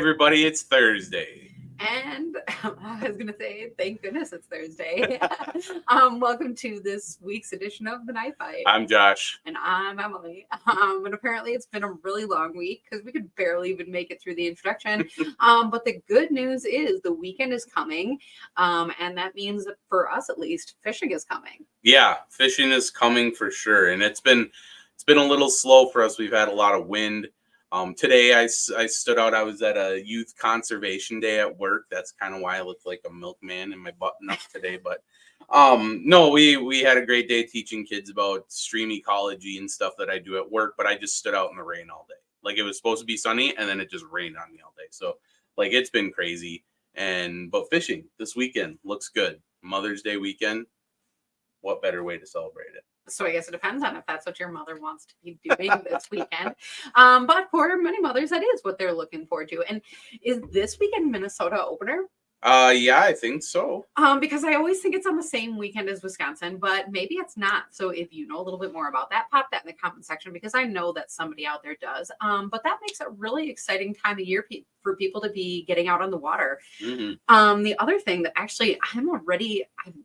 everybody, it's Thursday. And I was going to say, thank goodness it's Thursday. Welcome to this week's edition of The Night Fight. I'm Josh. And I'm Emily. And apparently it's been a really long week because we could barely even make it through the introduction. But the good news is the weekend is coming. And that means that for us, at least, fishing is coming. Yeah, fishing is coming for sure. And it's been a little slow for us. We've had a lot of wind. Today I stood out. I was at a youth conservation day at work. That's kind of why I look like a milkman in my button up today. But no, we had a great day teaching kids about stream ecology and stuff that I do at work. But I just stood out in the rain all day. Like it was supposed to be sunny, and then it just rained on me all day. So like it's been crazy. But fishing this weekend looks good. Mother's Day weekend. What better way to celebrate it? So I guess it depends on if that's what your mother wants to be doing this weekend. But for many mothers, that is what they're looking forward to. And is this weekend Minnesota opener? Yeah, I think so. Because I always think it's on the same weekend as Wisconsin, but maybe it's not. So if you know a little bit more about that, pop that in the comment section because I know that somebody out there does. But that makes a really exciting time of year for people to be getting out on the water. Mm-hmm. The other thing that actually I'm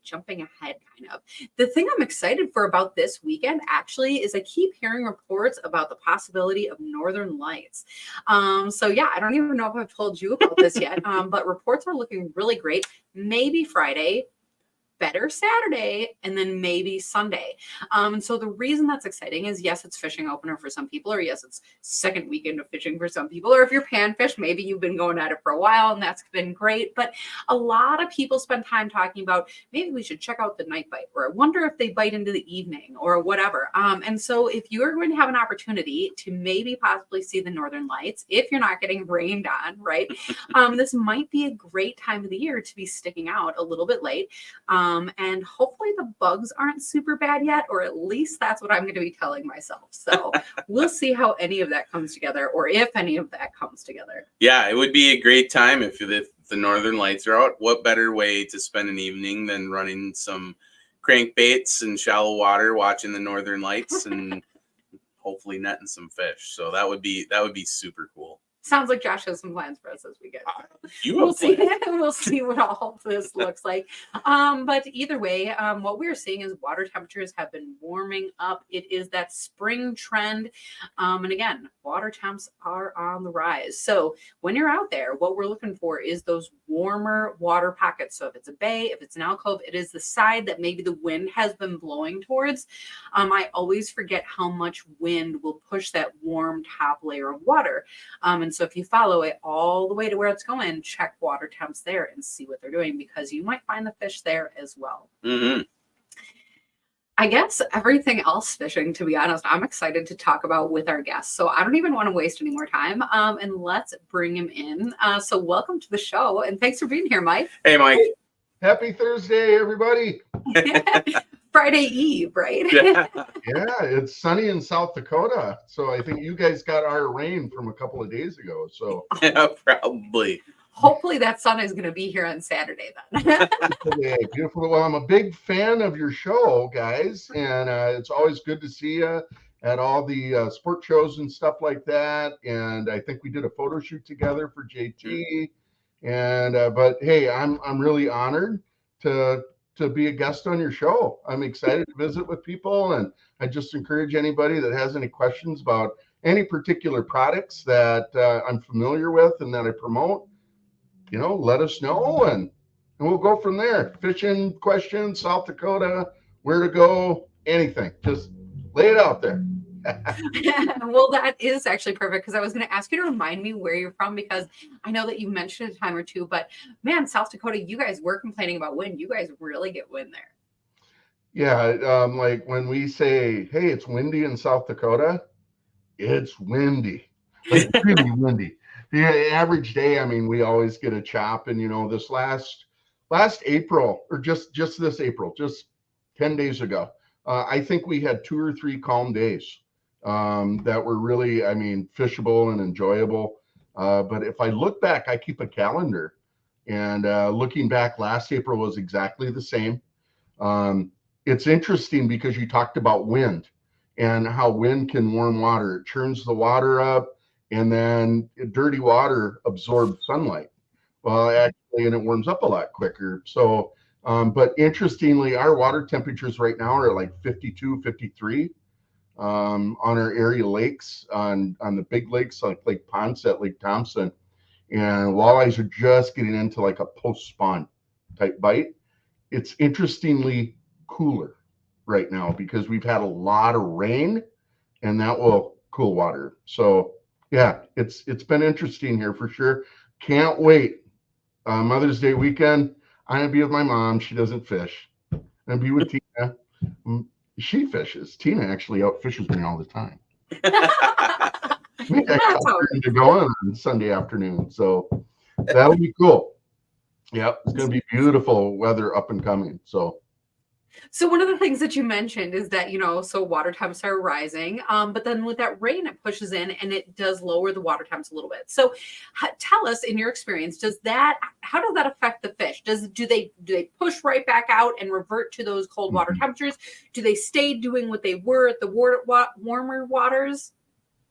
jumping ahead kind of. The thing I'm excited for about this weekend actually is I keep hearing reports about the possibility of northern lights. So yeah, I don't even know if I've told you about this yet, but reports are looking really great. Maybe Friday, better Saturday, and then maybe Sunday. And so the reason that's exciting is yes, it's fishing opener for some people, or yes, it's second weekend of fishing for some people, or if you're panfish, maybe you've been going at it for a while and that's been great. But a lot of people spend time talking about maybe we should check out the night bite, or I wonder if they bite into the evening or whatever. And so if you are going to have an opportunity to maybe possibly see the northern lights, if you're not getting rained on, right? This might be a great time of the year to be sticking out a little bit late. And hopefully the bugs aren't super bad yet, or at least that's what I'm going to be telling myself. So we'll see how any of that comes together, or if any of that comes together. Yeah, it would be a great time if the northern lights are out. What better way to spend an evening than running some crankbaits in shallow water, watching the northern lights, and hopefully netting some fish. So that would be super cool. Sounds like Josh has some plans for us this weekend. We'll see. We'll see what all this looks like. But either way, what we're seeing is water temperatures have been warming up. It is that spring trend. And again, water temps are on the rise. So when you're out there, what we're looking for is those warmer water pockets. So if it's a bay, if it's an alcove, it is the side that maybe the wind has been blowing towards. I always forget how much wind will push that warm top layer of water. And so if you follow it all the way to where it's going, check water temps there and see what they're doing because you might find the fish there as well. Mm-hmm. I guess everything else fishing, to be honest, I'm excited to talk about with our guests. So I don't even want to waste any more time. And let's bring him in. So welcome to the show. And thanks for being here, Mike. Hey, Mike. Happy Thursday, everybody. Friday Eve, right? Yeah, it's sunny in South Dakota. So I think you guys got our rain from a couple of days ago. So yeah, probably. Hopefully that sun is going to be here on Saturday then. Yeah, beautiful. Well, I'm a big fan of your show, guys. And it's always good to see you at all the sport shows and stuff like that. And I think we did a photo shoot together for JT. And but hey, I'm really honored to be a guest on your show. I'm excited to visit with people, and I just encourage anybody that has any questions about any particular products that I'm familiar with and that I promote, let us know, and we'll go from there. Fishing questions, South Dakota, where to go, anything. Just lay it out there. Well, that is actually perfect because I was going to ask you to remind me where you're from because I know that you mentioned a time or two, but man, South Dakota, you guys were complaining about wind. You guys really get wind there. Yeah, like when we say, hey, it's windy in South Dakota, it's windy, like really windy. The average day, we always get a chop, and this last April, or just this April, just 10 days ago, I think we had 2 or 3 calm days. That were really, fishable and enjoyable. But if I look back, I keep a calendar, and looking back, last April was exactly the same. It's interesting because you talked about wind and how wind can warm water. It churns the water up, and then dirty water absorbs sunlight. Well, actually, and it warms up a lot quicker. So, but interestingly, our water temperatures right now are like 52, 53 on our area lakes, on the big lakes like Lake Ponset, Lake Thompson, and walleyes are just getting into like a post-spawn type bite. It's interestingly cooler right now because we've had a lot of rain, and that will cool water. So yeah, it's been interesting here for sure. Can't wait. Mother's Day weekend, I'm gonna be with my mom. She doesn't fish. I'm gonna be with Tina. She fishes. Tina actually outfishes me all the time. We got That's how her into going on Sunday afternoon, so that'll be cool. Yep, it's gonna be beautiful weather up and coming. So one of the things that you mentioned is that, so water temps are rising, but then with that rain, it pushes in and it does lower the water temps a little bit. So tell us, in your experience, how does that affect the fish? Do they push right back out and revert to those cold water temperatures? Do they stay doing what they were at the warmer waters?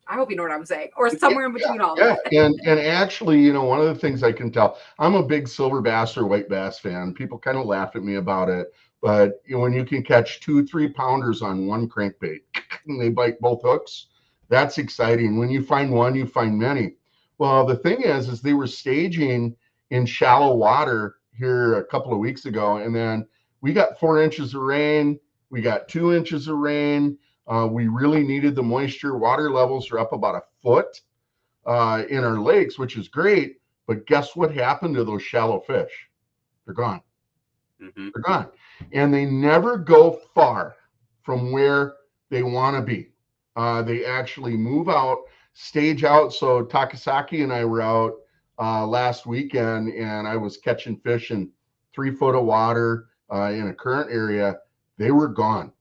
I hope you know what I'm saying, or somewhere in between all of that. And actually, one of the things I can tell, I'm a big silver bass or white bass fan. People kind of laugh at me about it, but when you can catch 2-3 pounders on one crankbait and they bite both hooks, that's exciting. When you find one, you find many. Well, the thing is they were staging in shallow water here a couple of weeks ago, and then we got 4 inches of rain, we got 2 inches of rain. We really needed the moisture. Water levels are up about a foot in our lakes, which is great. But guess what happened to those shallow fish? They're gone. Mm-hmm. They're gone. And they never go far from where they want to be. They actually move out, stage out. So Takasaki and I were out last weekend, and I was catching fish in 3 foot of water in a current area. They were gone.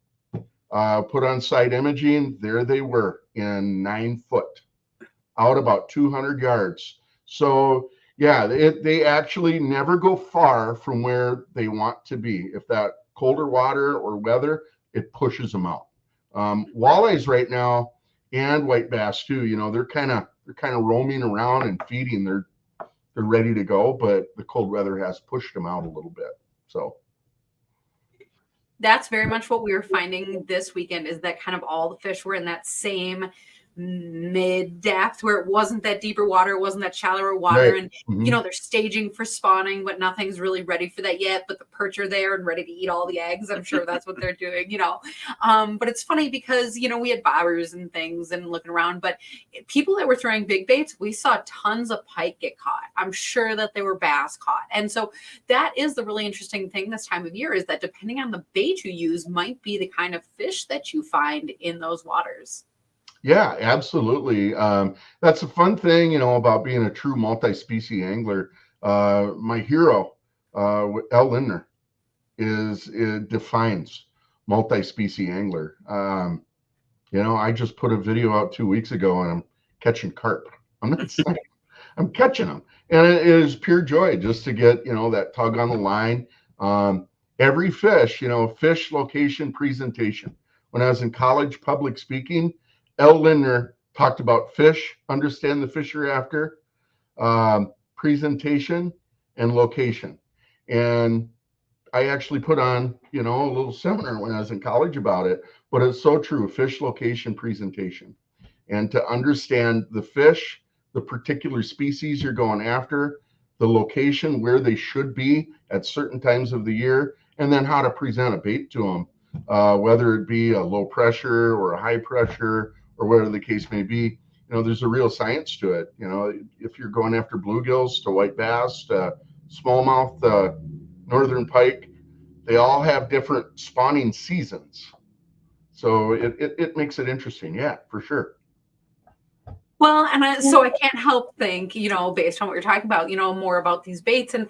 Put on site imaging, there they were in 9 foot, out about 200 yards. So yeah, they actually never go far from where they want to be. If that colder water or weather, it pushes them out. Walleyes right now, and white bass too, they're kind of roaming around and feeding. They're ready to go, but the cold weather has pushed them out a little bit. So that's very much what we were finding this weekend, is that kind of all the fish were in that same mid depth where it wasn't that deeper water, it wasn't that shallower water. Right. And they're staging for spawning, but nothing's really ready for that yet. But the perch are there and ready to eat all the eggs. I'm sure that's what they're doing, But it's funny because we had bobbers and things and looking around, but people that were throwing big baits, we saw tons of pike get caught. I'm sure that they were bass caught. And so that is the really interesting thing this time of year, is that depending on the bait you use might be the kind of fish that you find in those waters. Yeah, absolutely. That's a fun thing, about being a true multi-species angler. My hero, L. Lindner, it defines multi-species angler. I just put a video out 2 weeks ago, and I'm catching carp. I'm not saying I'm catching them, and it is pure joy just to get that tug on the line. Every fish, fish, location, presentation. When I was in college, public speaking, L. Lindner talked about fish, understand the fish you're after, presentation, and location. And I actually put on, a little seminar when I was in college about it, but it's so true: fish, location, presentation. And to understand the fish, the particular species you're going after, the location where they should be at certain times of the year, and then how to present a bait to them, whether it be a low pressure or a high pressure, or whatever the case may be. There's a real science to it. If you're going after bluegills to white bass to smallmouth, northern pike, they all have different spawning seasons. So it makes it interesting. Yeah, for sure. Well, and so I can't help think, based on what you're talking about, more about these baits. And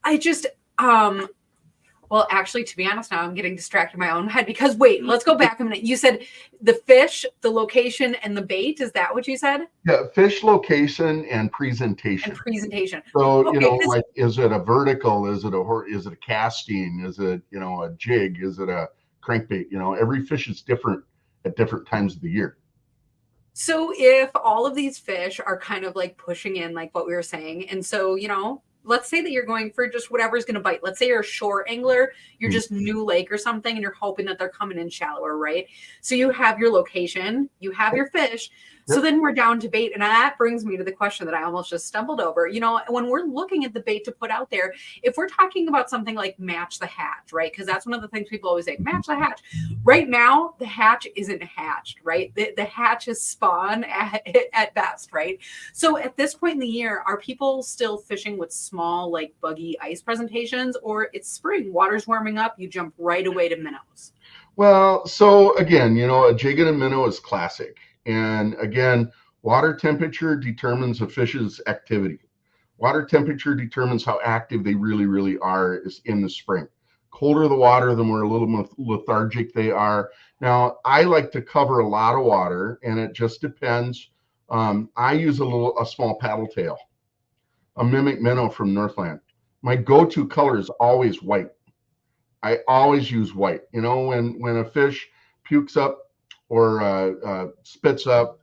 I just, well, actually, to be honest, now I'm getting distracted in my own head, because wait, let's go back a minute. You said the fish, the location, and the bait. Is that what you said? Yeah, fish, location, and presentation. So, okay, like, is it a vertical? Is it a casting? Is it, a jig? Is it a crankbait? Every fish is different at different times of the year. So if all of these fish are kind of like pushing in, like what we were saying, and so, let's say that you're going for just whatever's going to bite. Let's say you're a shore angler, you're just new lake or something, and you're hoping that they're coming in shallower, right? So you have your location, you have your fish. So then we're down to bait. And that brings me to the question that I almost just stumbled over. When we're looking at the bait to put out there, if we're talking about something like match the hatch, right? Because that's one of the things people always say, match the hatch. Right now, the hatch isn't hatched, right? The hatch is spawn at best, right? So at this point in the year, are people still fishing with small, like buggy ice presentations, or it's spring, water's warming up, you jump right away to minnows? Well, so again, a jig and a minnow is classic. And again, water temperature determines a fish's activity. Water temperature determines how active they really, really are is in the spring. Colder the water, the more a little more lethargic they are. Now, I like to cover a lot of water, and it just depends. I use a small paddle tail, a mimic minnow from Northland. My go-to color is always white. I always use white. When a fish pukes up or spits up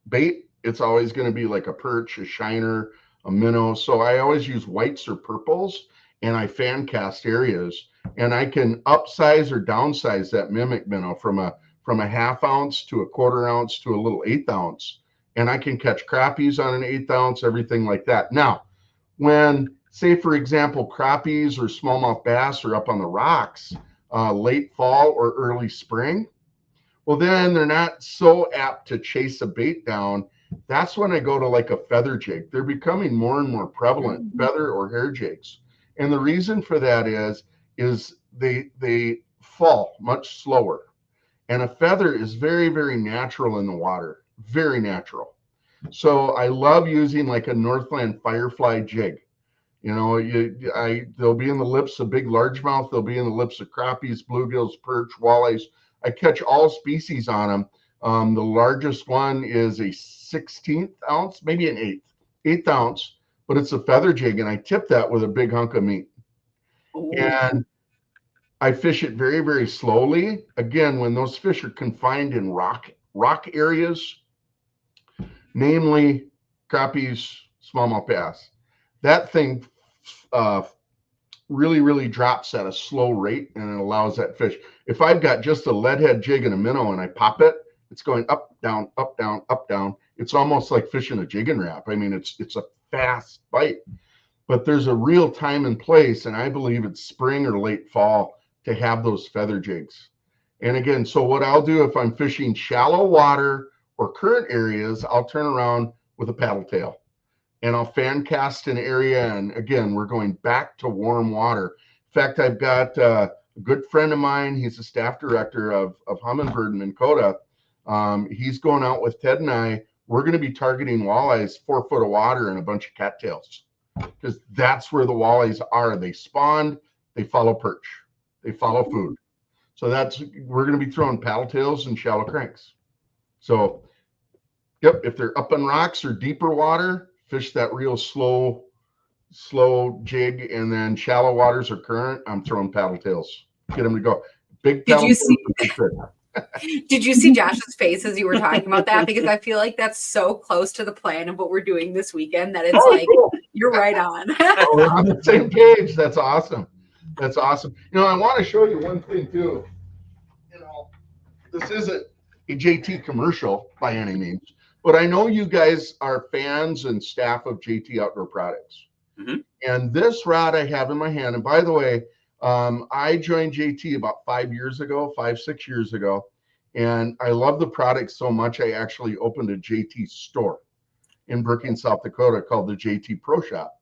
bait, it's always going to be like a perch, a shiner, a minnow. So I always use whites or purples, and I fan cast areas, and I can upsize or downsize that mimic minnow from a half ounce to a quarter ounce to a little 1/8 ounce, and I can catch crappies on an 1/8 ounce, everything like that. Now, when, say for example, crappies or smallmouth bass are up on the rocks late fall or early spring, well, then they're not so apt to chase a bait down. That's when I go to like a feather jig. They're becoming more and more prevalent, feather or hair jigs. And the reason for that is they fall much slower. And a feather is very, very natural in the water, very natural. So I love using like a Northland Firefly jig. They'll be in the lips of big largemouth. They'll be in the lips of crappies, bluegills, perch, walleyes. I catch all species on them. The largest one is a 1/16 ounce, maybe an 1/8 ounce, but it's a feather jig, and I tip that with a big hunk of meat. Ooh. And I fish it very, very slowly. Again, when those fish are confined in rock areas, namely crappies, smallmouth bass, that thing really, really drops at a slow rate, and it allows that fish. If I've got just a leadhead jig and a minnow and I pop it, it's going up, down, up, down, up, down. It's almost like fishing a jig and wrap. I mean, it's a fast bite, but there's a real time and place, and I believe it's spring or late fall to have those feather jigs. And again, so what I'll do if I'm fishing shallow water or current areas, I'll turn around with a paddle tail, and I'll fan cast an area. And again, we're going back to warm water. In fact, I've got a good friend of mine. He's a staff director of Humminbird in Minnesota. He's going out with Ted and I. We're going to be targeting walleyes 4 foot of water and a bunch of cattails, because that's where the walleyes are. They spawned, they follow perch, they follow food. So we're going to be throwing paddle tails and shallow cranks. So, yep, if they're up on rocks or deeper water, fish that real slow jig, and then shallow waters or current, I'm throwing paddle tails. Get them to go. Big paddle tails. Did you see Josh's face as you were talking about that? Because I feel like that's so close to the plan of what we're doing this weekend that it's cool. You're right on. We're on the same page. That's awesome. That's awesome. I want to show you one thing too. This isn't a JT commercial by any means, but I know you guys are fans and staff of JT Outdoor Products. Mm-hmm. And this rod I have in my hand, and by the way, I joined JT about 6 years ago, and I love the product so much I actually opened a JT store in Brookings, South Dakota called the JT Pro Shop.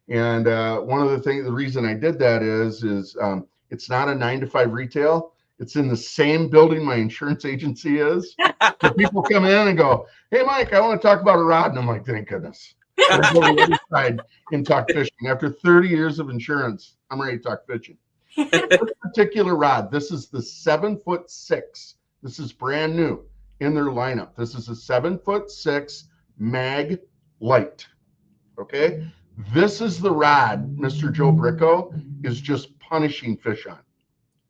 And one of the reason I did that is it's not a 9 to 5 retail. It's in the same building my insurance agency is. So people come in and go, "Hey, Mike, I want to talk about a rod." And I'm like, thank goodness. I go to the other side and talk fishing. After 30 years of insurance, I'm ready to talk fishing. This particular rod, this is the 7'6". This is brand new in their lineup. This is a 7'6" mag light. Okay. This is the rod Mr. Joe Bricco is just punishing fish on.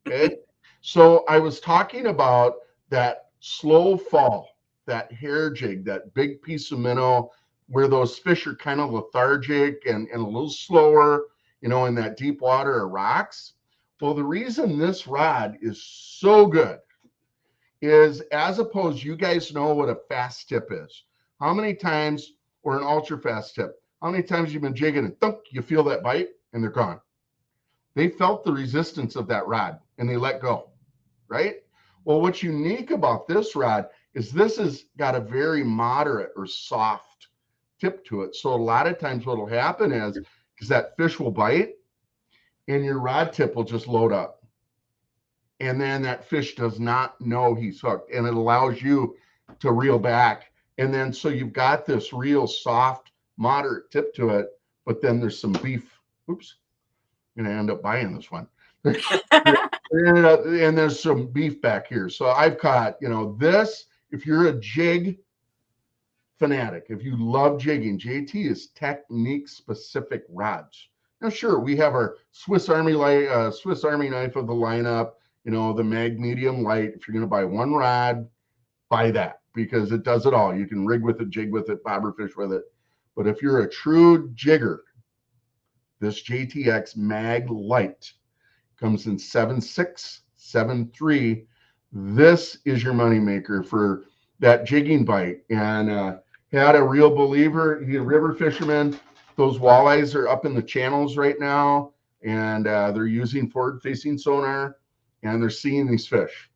Okay. So I was talking about that slow fall, that hair jig, that big piece of minnow, where those fish are kind of lethargic and a little slower, in that deep water or rocks. Well, the reason this rod is so good is, as opposed, you guys know what a fast tip is. How many times, or an ultra fast tip, how many times you've been jigging and thunk, you feel that bite and they're gone. They felt the resistance of that rod and they let go, right? Well, what's unique about this rod is this has got a very moderate or soft tip to it. So a lot of times what will happen is that fish will bite and your rod tip will just load up. And then that fish does not know he's hooked, and it allows you to reel back. And then so you've got this real soft, moderate tip to it, but then there's some beef. Oops, I'm going to end up buying this one. And there's some beef back here. So I've caught, this, if you're a jig fanatic, if you love jigging, JT is technique specific rods. Now, sure, we have our Swiss Army knife of the lineup, the mag medium light. If you're going to buy one rod, buy that, because it does it all. You can rig with it, jig with it, bobber fish with it. But if you're a true jigger, this JTX mag light comes in 7.6, 7.3. This is your moneymaker for that jigging bite. And had a real believer, he's a river fisherman. Those walleyes are up in the channels right now, and they're using forward-facing sonar, and they're seeing these fish.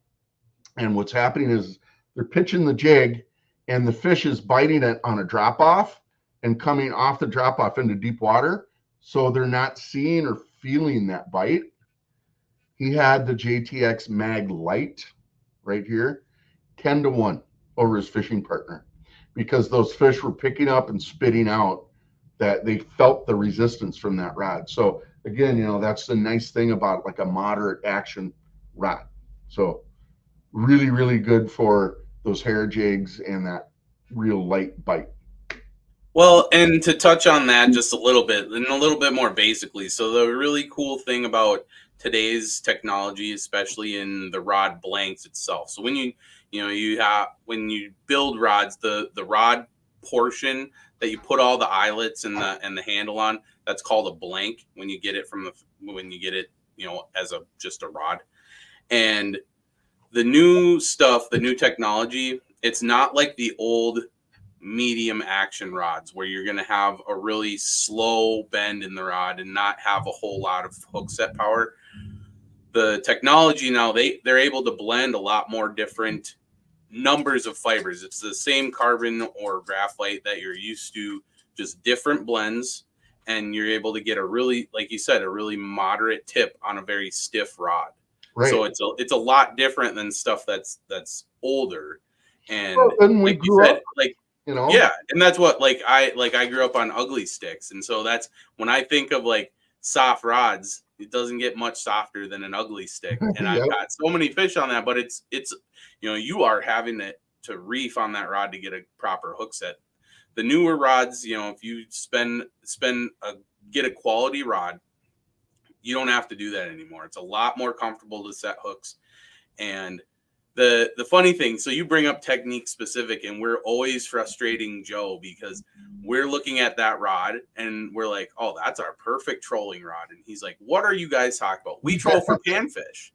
And what's happening is they're pitching the jig, and the fish is biting it on a drop-off and coming off the drop-off into deep water, so they're not seeing or feeling that bite. He had the JTX mag light right here, 10-1 over his fishing partner, because those fish were picking up and spitting out that they felt the resistance from that rod. So again, that's the nice thing about like a moderate action rod. So really, really good for those hair jigs and that real light bite. Well, and to touch on that just a little bit, and a little bit more basically, so the really cool thing about today's technology, especially in the rod blanks itself. So when when you build rods, the rod portion that you put all the eyelets and the handle on, that's called a blank when you get it as just a rod. And the new stuff, the new technology, it's not like the old medium action rods where you're going to have a really slow bend in the rod and not have a whole lot of hook set power. The technology now, they're able to blend a lot more different numbers of fibers. It's the same carbon or graphite that you're used to, just different blends, and you're able to get a really, like you said, a really moderate tip on a very stiff rod. Right. So it's a lot different than stuff that's older. And then we grew up, yeah, and that's what I grew up on ugly sticks, and so that's when I think of like soft rods, it doesn't get much softer than an ugly stick. And I've got so many fish on that, but it's you are having to reef on that rod to get a proper hook set. The newer rods, if you get a quality rod, you don't have to do that anymore. It's a lot more comfortable to set hooks. And the funny thing, so you bring up technique specific, and we're always frustrating Joe because we're looking at that rod and we're like, oh, that's our perfect trolling rod. And he's like, what are you guys talking about? We troll for panfish.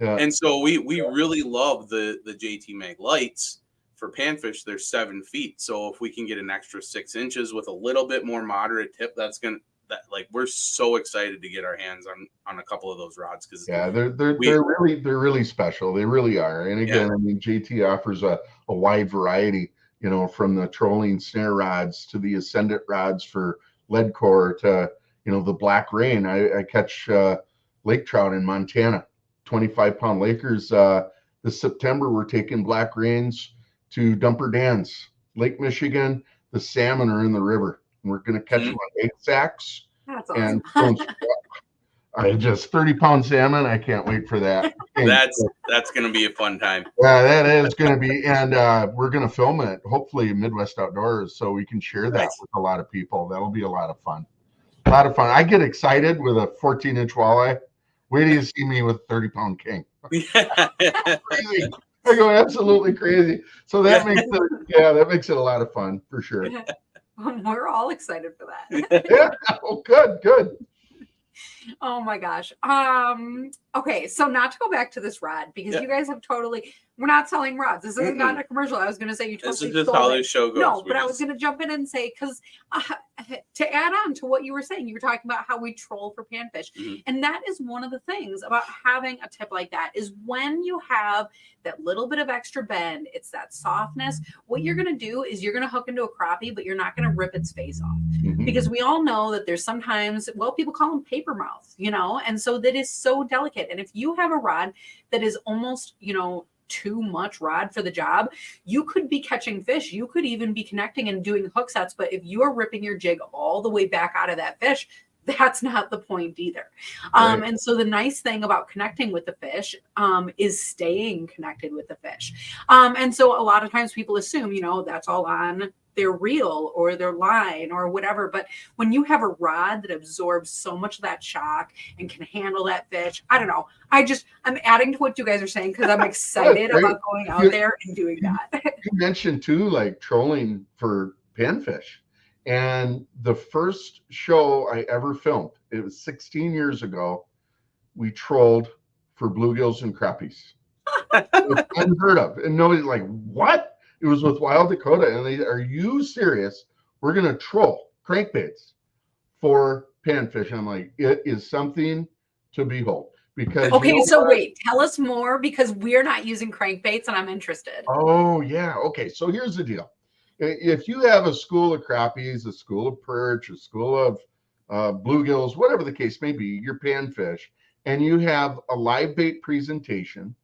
Yeah. And so we really love the JT Mag lights for panfish. They're 7 feet. So if we can get an extra 6 inches with a little bit more moderate tip, we're so excited to get our hands on a couple of those rods, because they're really special. They really are. And again, I mean, JT offers a wide variety, from the trolling snare rods to the ascendant rods for lead core to the black rain. I catch lake trout in Montana, 25-pound Lakers. This September we're taking black rains to Dumper Dams, Lake Michigan. The salmon are in the river. We're going to catch them on 8 sacks. That's awesome. And just 30-pound salmon. I can't wait for that. That's going to be a fun time. Yeah, that is going to be. And we're going to film it, hopefully Midwest Outdoors, so we can share that with a lot of people. That'll be a lot of fun. I get excited with a 14-inch walleye. Wait till you see me with a 30-pound king. Yeah. I go absolutely crazy. So Yeah. that makes it a lot of fun for sure. We're all excited for that. Yeah. Oh, good. Oh my gosh. Okay, so not to go back to this rod because Yeah. you guys have totally we're not selling rods. This isn't not a commercial. I was gonna say you This totally is just stole how it. this show goes. No, but I was gonna jump in and say because to add on to what you were saying, you were talking about how we troll for panfish, and that is one of the things about having a tip like that is when you have that little bit of extra bend, it's that softness. What you're gonna do is you're gonna hook into a crappie, but you're not gonna rip its face off because we all know that there's sometimes people call them paper mouths, and so that is so delicate. And if you have a rod that is almost too much rod for the job, you could be catching fish, you could even be connecting and doing hook sets, but if you are ripping your jig all the way back out of that fish, that's not the point either. Right. And so the nice thing about connecting with the fish is staying connected with the fish. And so a lot of times people assume that's all on their reel or their line or whatever. But when you have a rod that absorbs so much of that shock and can handle that fish, I don't know. I'm adding to what you guys are saying because I'm excited about going out there and doing that. You mentioned too, like trolling for panfish. And the first show I ever filmed, it was 16 years ago, we trolled for bluegills and crappies. It's unheard of. And nobody's like, what? It was with Wild Dakota, and they are you serious? We're gonna troll crankbaits for panfish. I'm like, it is something to behold. Because wait, tell us more because we're not using crankbaits, and I'm interested. Oh yeah, okay. So here's the deal: if you have a school of crappies, a school of perch, a school of bluegills, whatever the case may be, your panfish, and you have a live bait presentation,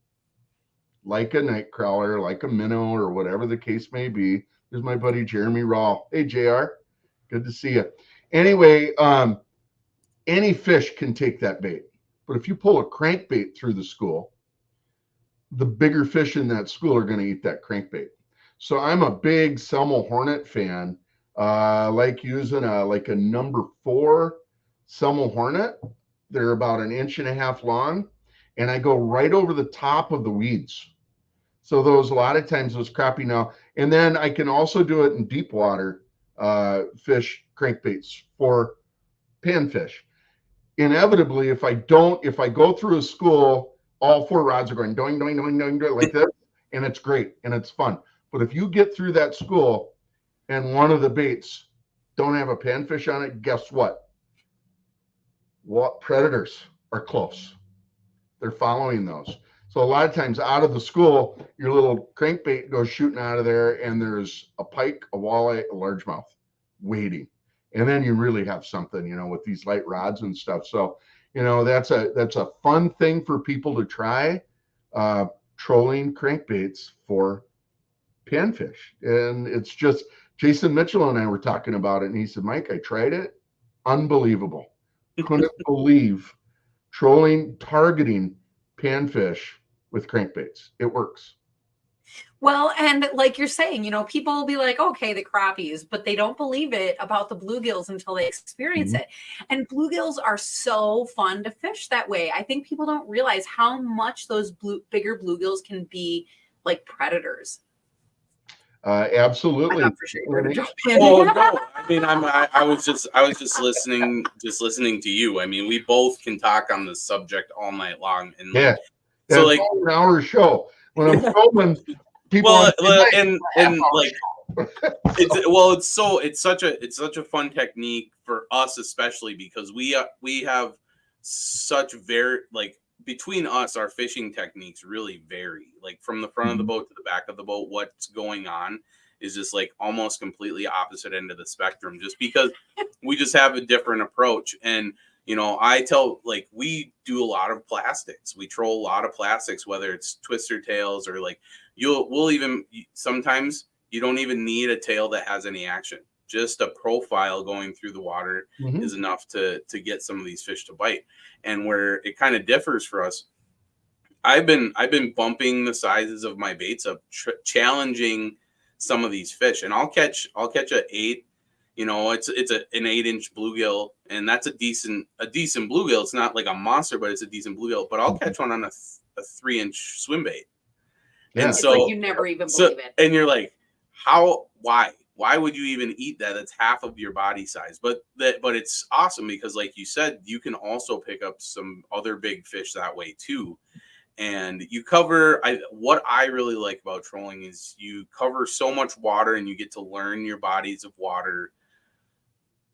like a night crawler, like a minnow, or whatever the case may be. There's my buddy Jeremy Rawl. Hey, JR, good to see you. Anyway, any fish can take that bait. But if you pull a crankbait through the school, the bigger fish in that school are going to eat that crankbait. So I'm a big Selmo Hornet fan. Like using a number 4 Selmo Hornet. They're about 1.5 inches long, and I go right over the top of the weeds. So a lot of times those crappie now, and then I can also do it in deep water fish crankbaits for panfish. Inevitably, if I go through a school, all 4 rods are going doing, doing, doing, doing, doing like this, and it's great and it's fun. But if you get through that school and one of the baits don't have a panfish on it, guess what? What predators are close? They're following those. So a lot of times out of the school, your little crankbait goes shooting out of there, and there's a pike, a walleye, a largemouth waiting. And then you really have something, with these light rods and stuff. So, that's a fun thing for people to try, trolling crankbaits for panfish. And it's just, Jason Mitchell and I were talking about it, and he said, Mike, I tried it. Unbelievable. Couldn't believe targeting panfish with crankbaits. It works. Well, and like you're saying, people will be like, okay, the crappies, but they don't believe it about the bluegills until they experience it. And bluegills are so fun to fish that way. I think people don't realize how much those bigger bluegills can be like predators. Absolutely. I'm not for sure you're gonna jump in. Oh no! I mean, I was just listening to you. I mean, we both can talk on this subject all night long. And yeah, so like an hour show. When I'm filming, people it's such a fun technique for us, especially because we have such between us, our fishing techniques really vary. Like from the front of the boat to the back of the boat, what's going on is just like almost completely opposite end of the spectrum, just because we just have a different approach. And I tell, we do a lot of plastics. We troll a lot of plastics, whether it's twister tails or sometimes you don't even need a tail that has any action. Just a profile going through the water is enough to get some of these fish to bite. And where it kind of differs for us, I've been bumping the sizes of my baits up, challenging some of these fish, and I'll catch a 8. It's an 8-inch bluegill, and that's a decent bluegill. It's not like a monster, but it's a decent bluegill. But I'll catch one on a 3-inch swim bait, Yeah. It's like you never even believe it. And you're like, why would you even eat that? That's half of your body size. But it's awesome because, like you said, you can also pick up some other big fish that way too. And you cover, what I really like about trolling is you cover so much water and you get to learn your bodies of water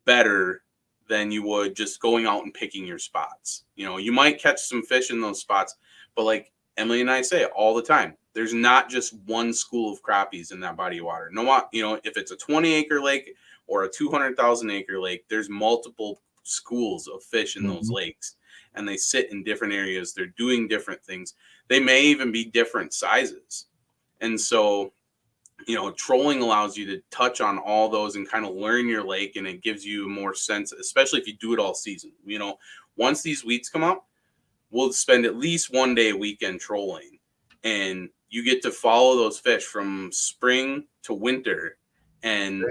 better than you would just going out and picking your spots. You know, you might catch some fish in those spots, but like Emily and I say all the time, there's not just one school of crappies in that body of water. No, you know, if it's a 20-acre lake or a 200,000-acre lake, there's multiple schools of fish in those lakes, and they sit in different areas. They're doing different things. They may even be different sizes. And so, you know, trolling allows you to touch on all those and kind of learn your lake, and it gives you more sense, especially if you do it all season. You know, once these weeds come up, we'll spend at least one day a weekend trolling, and you get to follow those fish from spring to winter, and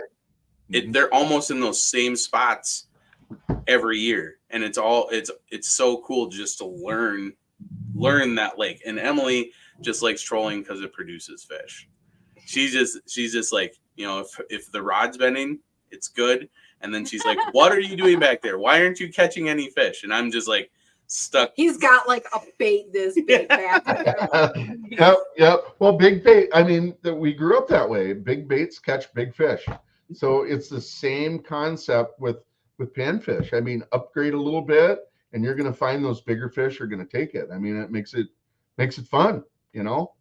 they're almost in those same spots every year. And it's so cool just to learn that lake. And Emily just likes trolling because it produces fish. She's just like, you know, if the rod's bending, it's good. And then she's like, what are you doing back there? Why aren't you catching any fish? And I'm just like, stuck. He's got like a bait this big back there. Yep. Well, big bait. I mean, we grew up that way. Big baits catch big fish. So it's the same concept with panfish. I mean, upgrade a little bit, and you're going to find those bigger fish are going to take it. I mean, it makes it fun, you know.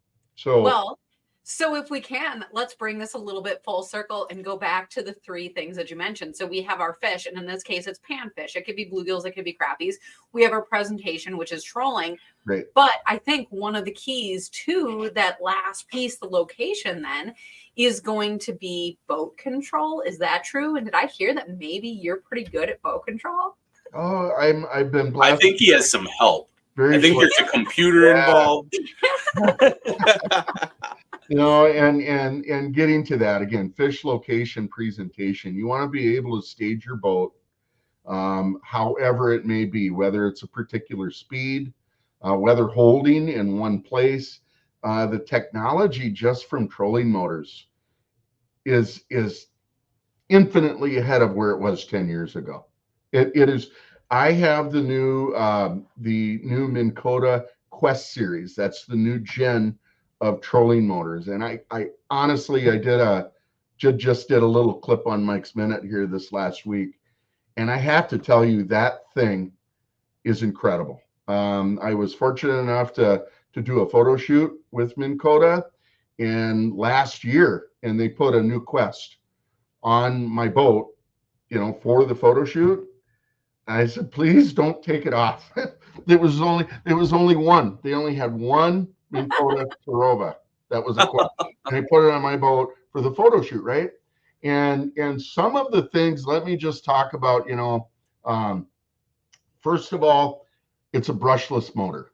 So if we can, let's bring this a little bit full circle and go back to the three things that you mentioned. So we have our fish, and in this case, it's panfish. It could be bluegills, it could be crappies. We have our presentation, which is trolling. Right. But I think one of the keys to that last piece, the location, then, is going to be boat control. Is that true? And did I hear that maybe you're pretty good at boat control? Oh, I've been blessed. I think he has some help. I think there's a computer involved. You know, and getting to that again, fish location presentation. You want to be able to stage your boat, however it may be, whether it's a particular speed, whether holding in one place. The technology just from trolling motors is infinitely ahead of where it was 10 years ago. It is. I have the new Minn Kota Quest series. That's the new gen of trolling motors, and I honestly, I just did a little clip on Mike's Minute here this last week, and I have to tell you that thing is incredible. I was fortunate enough to do a photo shoot with Minn Kota in last year, and they put a new Quest on my boat, you know, for the photo shoot. I said, please don't take it off. There was only one. They only had one Minn Kota Tarova. That was a Quest. And they put it on my boat for the photo shoot, right? And some of the things, let me just talk about, you know, first of all, it's a brushless motor.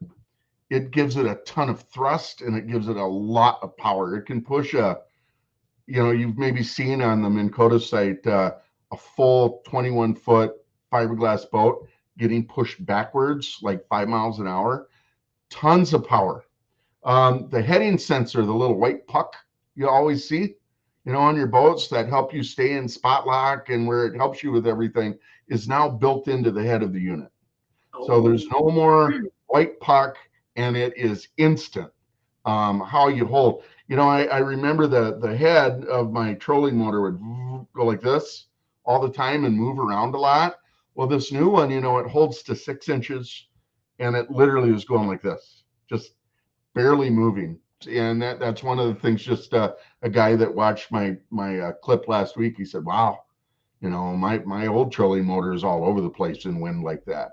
It gives it a ton of thrust, and it gives it a lot of power. It can push you know, you've maybe seen on the Minn Kota site, a full 21-foot fiberglass boat getting pushed backwards like 5 miles an hour. Tons of power. The heading sensor, the little white puck you always see, you know, on your boats that help you stay in spot lock and where it helps you with everything, is now built into the head of the unit. So there's no more white puck, and it is instant. How you hold, you know, I remember the head of my trolling motor would go like this all the time and move around a lot. Well, this new one, you know, it holds to 6 inches, and it literally was going like this, just barely moving. And that's one of the things. Just a guy that watched my clip last week, he said, wow, you know, my old trolling motor is all over the place in wind like that.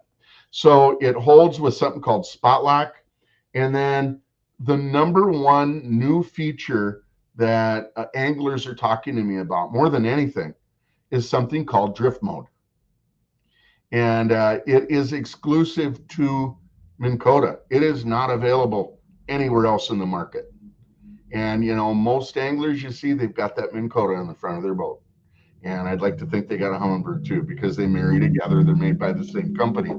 So it holds with something called spot lock. And then the number one new feature that anglers are talking to me about more than anything is something called drift mode. And it is exclusive to Minn Kota. It is not available anywhere else in the market. And, you know, most anglers you see, they've got that Minn Kota on the front of their boat. And I'd like to think they got a Humminbird too, because they marry together. They're made by the same company.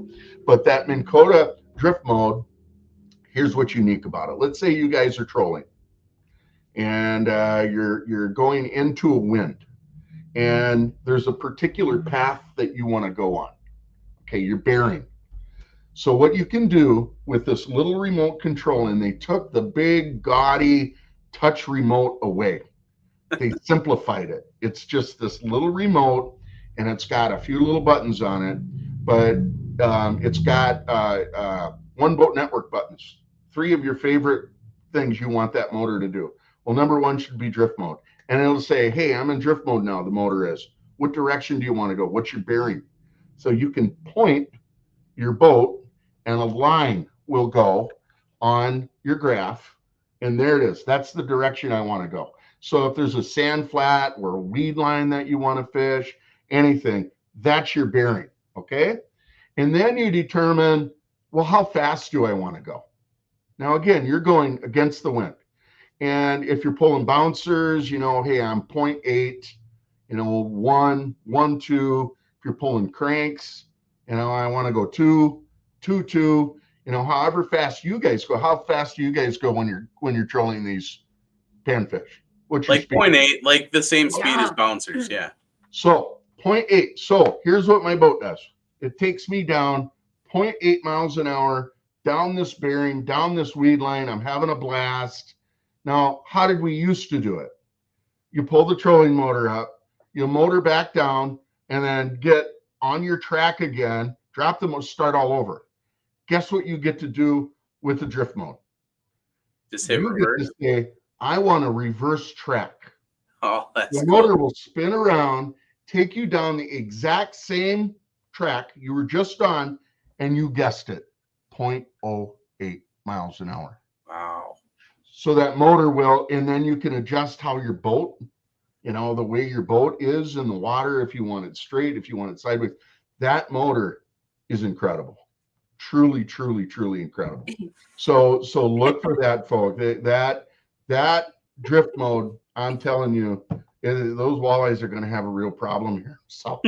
But that Minn Kota drift mode, here's what's unique about it. Let's say you guys are trolling, and you're going into a wind, and there's a particular path that you want to go on. Okay, you're bearing. So what you can do with this little remote control, and they took the big gaudy touch remote away. They simplified it. It's just this little remote, and it's got a few little buttons on it, but it's got one boat network buttons, 3 of your favorite things you want that motor to do. Well, number 1 should be drift mode, and it'll say, hey, I'm in drift mode now. The motor is. What direction do you want to go? What's your bearing? So you can point your boat, and a line will go on your graph, and there it is. That's the direction I want to go. So if there's a sand flat or a weed line that you want to fish, anything, that's your bearing, okay? And then you determine, well, how fast do I want to go? Now, again, you're going against the wind. And if you're pulling bouncers, you know, hey, I'm 0.8, you know, 1, 1, 2. If you're pulling cranks, you know, I want to go 2, 2, 2. You know, however fast you guys go. How fast do you guys go when you're trolling these panfish? What's your Like speed? 0.8, like the same speed as Yeah. bouncers. Yeah. So 0.8. So here's what my boat does. It takes me down 0.8 miles an hour, down this bearing, down this weed line. I'm having a blast. Now, how did we used to do it? You pull the trolling motor up, you motor back down, and then get on your track again, drop the motor, start all over. Guess what you get to do with the drift mode? Just hit You reverse. get to say, I want to reverse track. Oh, that's The cool. motor will spin around, take you down the exact same track you were just on, and you guessed it, 0.08 miles an hour. Wow. So that motor will, and then you can adjust how your boat, you know, the way your boat is in the water, if you want it straight, if you want it sideways. That motor is incredible. Truly, truly, truly incredible. So look for that, folks. That drift mode, I'm telling you, those walleyes are going to have a real problem here. So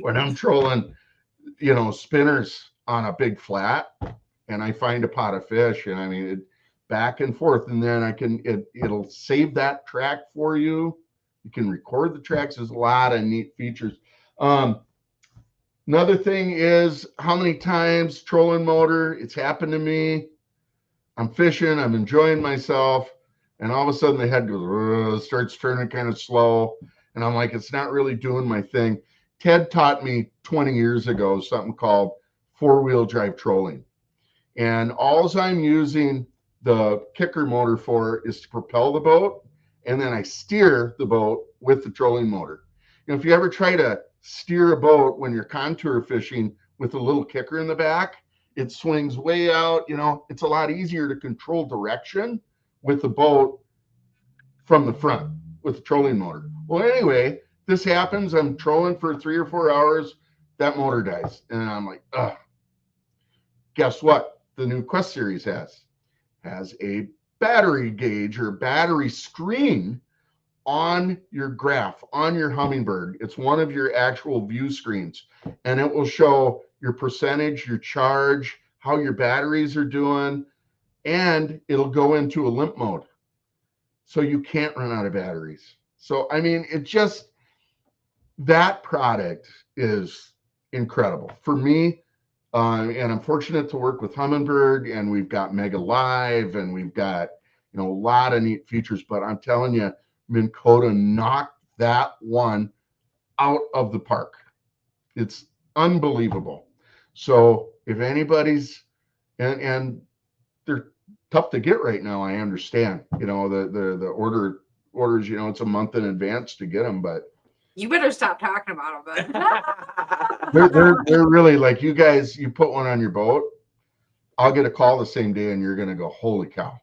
when I'm trolling, you know, spinners on a big flat, and I find a pot of fish, and I mean, it back and forth, and then it'll save that track for you. You can record the tracks. There's a lot of neat features. Another thing is how many times trolling motor, it's happened to me. I'm fishing, I'm enjoying myself, and all of a sudden the head goes, starts turning kind of slow. And I'm like, it's not really doing my thing. Ted taught me 20 years ago something called 4-wheel drive trolling. And all I'm using the kicker motor for is to propel the boat, and then I steer the boat with the trolling motor. You know, if you ever try to steer a boat when you're contour fishing with a little kicker in the back, it swings way out. You know, it's a lot easier to control direction with the boat from the front with the trolling motor. Well, anyway, this happens. I'm trolling for 3 or 4 hours. That motor dies. And I'm like, ugh. Guess what? The new Quest series has a battery gauge or battery screen on your graph, on your Humminbird. It's one of your actual view screens, and it will show your percentage, your charge, how your batteries are doing, and it'll go into a limp mode. So you can't run out of batteries. So, I mean, that product is incredible for me. And I'm fortunate to work with Humminbird, and we've got Mega Live, and we've got, you know, a lot of neat features, but I'm telling you, Minn Kota knocked that one out of the park. It's unbelievable. So if anybody's, and they're tough to get right now, I understand, you know, the orders, you know, it's a month in advance to get them, but You better stop talking about them then. they're really like, you guys, you put one on your boat, I'll get a call the same day and you're going to go, holy cow.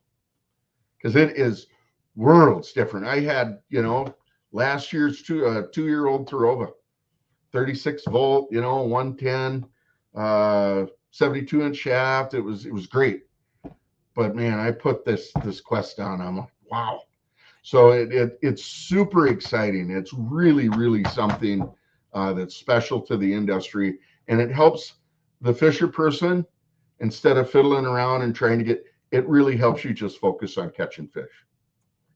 Because it is worlds different. I had, you know, last year's 2-year-old Tarova, 36 volt, you know, 110, 72-inch shaft. It was great. But man, I put this Quest down. I'm like, wow. So it's super exciting. It's really, really something that's special to the industry, and it helps the fisher person instead of fiddling around and trying to get. It really helps you just focus on catching fish.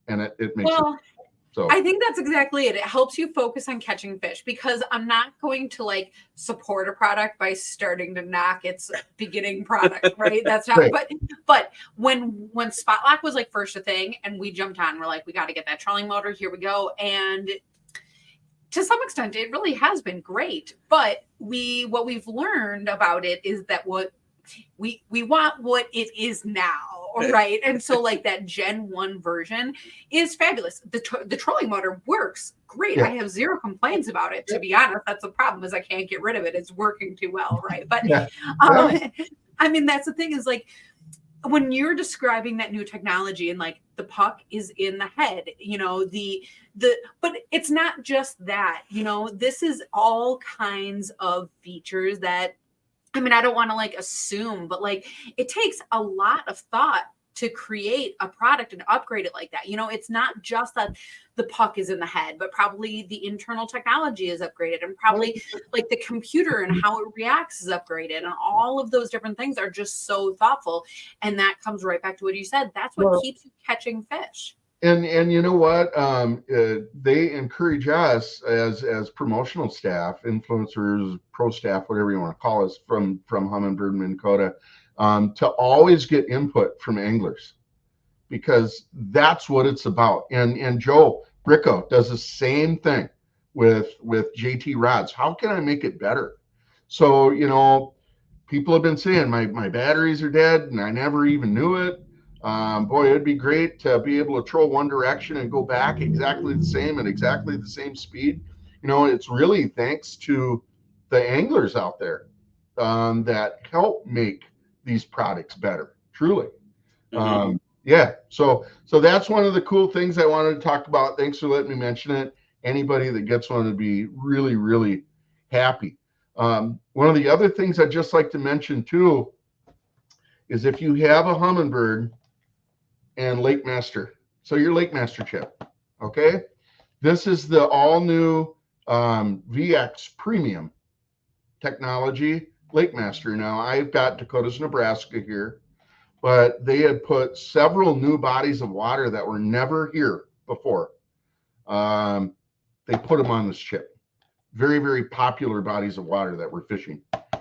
and it makes Well, it so. I think that's exactly it. It helps you focus on catching fish, because I'm not going to like support a product by starting to knock its beginning product, right? That's not. Right. But when Spot Lock was like first a thing, and we jumped on, we're like, we got to get that trolling motor. Here we go, and to some extent, it really has been great. But what we've learned about it is that what we want what it is now, right? And so like that Gen 1 version is fabulous. The trolling motor works great. Yeah. I have zero complaints about it, to be honest. That's the problem, is I can't get rid of it. It's working too well, right? But Yeah. I mean, that's the thing, is like when you're describing that new technology, and like the puck is in the head, you know, but it's not just that, you know, this is all kinds of features that, I mean, I don't want to like assume, but like it takes a lot of thought to create a product and upgrade it like that. You know, it's not just that the puck is in the head, but probably the internal technology is upgraded, and probably like the computer and how it reacts is upgraded, and all of those different things are just so thoughtful. And that comes right back to what you said. That's what keeps you catching fish. And you know what? They encourage us as promotional staff, influencers, pro staff, whatever you want to call us, from Humminbird and Minn Kota, to always get input from anglers, because that's what it's about. And Joe Bricko does the same thing with JT rods. How can I make it better? So, you know, people have been saying my batteries are dead, and I never even knew it. Boy, it'd be great to be able to troll one direction and go back exactly the same at exactly the same speed. You know, it's really thanks to the anglers out there that help make these products better, truly. Yeah, so that's one of the cool things I wanted to talk about. Thanks for letting me mention it. Anybody that gets one would be really, really happy. One of the other things I'd just like to mention too is if you have a Humminbird and Lake Master, so your Lake Master chip, okay? This is the all new VX Premium technology Lake Master. Now I've got Dakotas, Nebraska here, but they had put several new bodies of water that were never here before. They put them on this chip. Very, very popular bodies of water that we're fishing.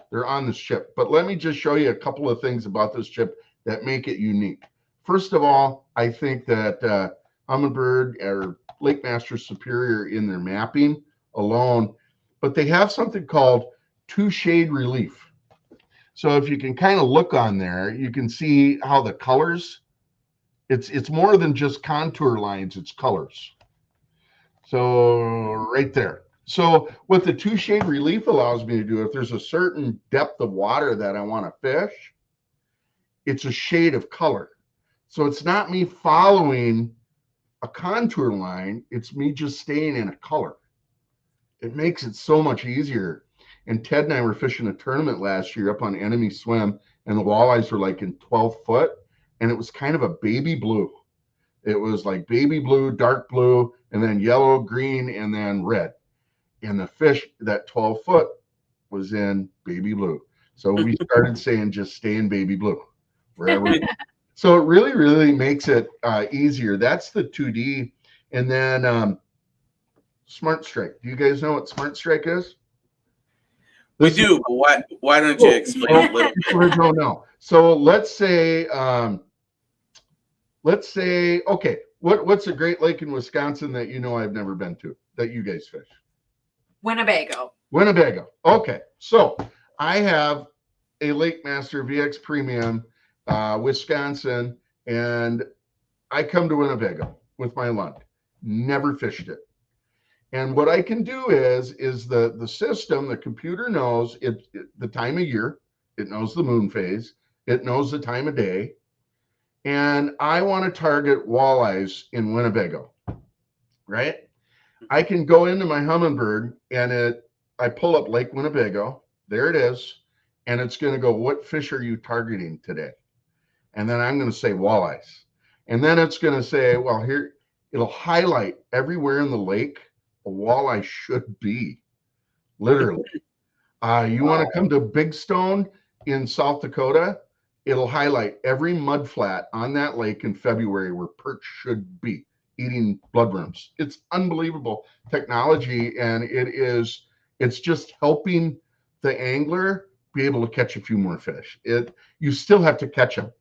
They're on this chip. But let me just show you a couple of things about this chip that make it unique. First of all, I think that Humminbird or Lake Master superior in their mapping alone, but they have something called two shade relief. So if you can kind of look on there, you can see how the colors, it's more than just contour lines, it's colors. So right there. So what the two shade relief allows me to do, if there's a certain depth of water that I want to fish, it's a shade of color. So it's not me following a contour line, it's me just staying in a color. It makes it so much easier. And Ted and I were fishing a tournament last year up on Enemy Swim, and the walleyes were like in 12 foot, and it was kind of a baby blue. It was like baby blue, dark blue, and then yellow, green, and then red. And the fish, that 12 foot, was in baby blue. So we started saying, just stay in baby blue, wherever. So it really, really makes it easier. That's the 2D. And then Smart Strike. Do you guys know what Smart Strike is? We do, but why don't you explain a little bit? I don't know. So let's say, okay, what's a great lake in Wisconsin that you know I've never been to, that you guys fish? Winnebago. Okay, so I have a Lake Master VX Premium, Wisconsin, and I come to Winnebago with my Lund. Never fished it. And what I can do is the system, the computer knows the time of year, it knows the moon phase, it knows the time of day, and I want to target walleyes in Winnebago, right? I can go into my Humminbird and I pull up Lake Winnebago, there it is, and it's going to go, what fish are you targeting today? And then I'm going to say walleyes. And then it's going to say, well, here, it'll highlight everywhere in the lake a walleye should be, literally. You want to come to Big Stone in South Dakota, it'll highlight every mud flat on that lake in February where perch should be. eating bloodworms. It's unbelievable technology, and it's just helping the angler be able to catch a few more fish. You still have to catch them.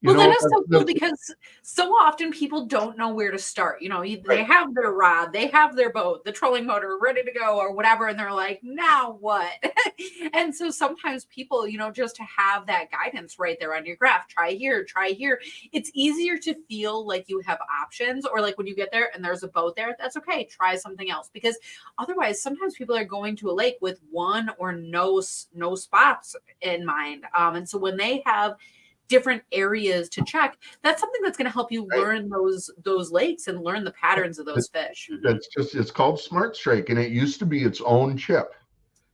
Well, that is so cool because so often people don't know where to start. They have their rod, they have their boat, the trolling motor ready to go or whatever, and they're like, now what? And so sometimes people, just to have that guidance right there on your graph, try here, it's easier to feel like you have options, or like when you get there and there's a boat there, that's okay, try something else, because otherwise sometimes people are going to a lake with one or no spots in mind. And so when they have different areas to check, that's something that's going to help you learn those lakes and learn the patterns of those fish. It's called Smart Strike, and it used to be its own chip.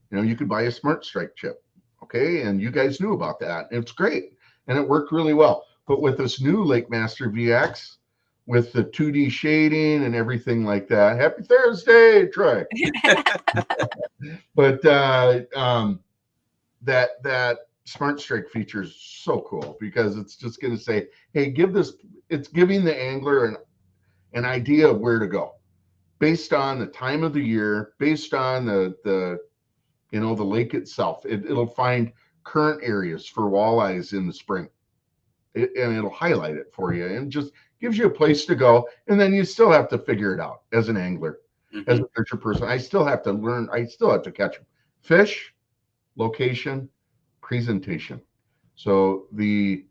You could buy a Smart Strike chip, okay, and you guys knew about that. It's great, and it worked really well. But with this new Lake Master VX, with the 2D shading and everything like that, happy Thursday, Troy. But that Smart Strike feature is so cool, because it's just going to say, hey, it's giving the angler an idea of where to go based on the time of the year, based on the lake itself. It'll find current areas for walleyes in the spring, and it'll highlight it for you and just gives you a place to go. And then you still have to figure it out as an angler, as a fisher person. I still have to learn. I still have to catch them. Fish, location, presentation. So the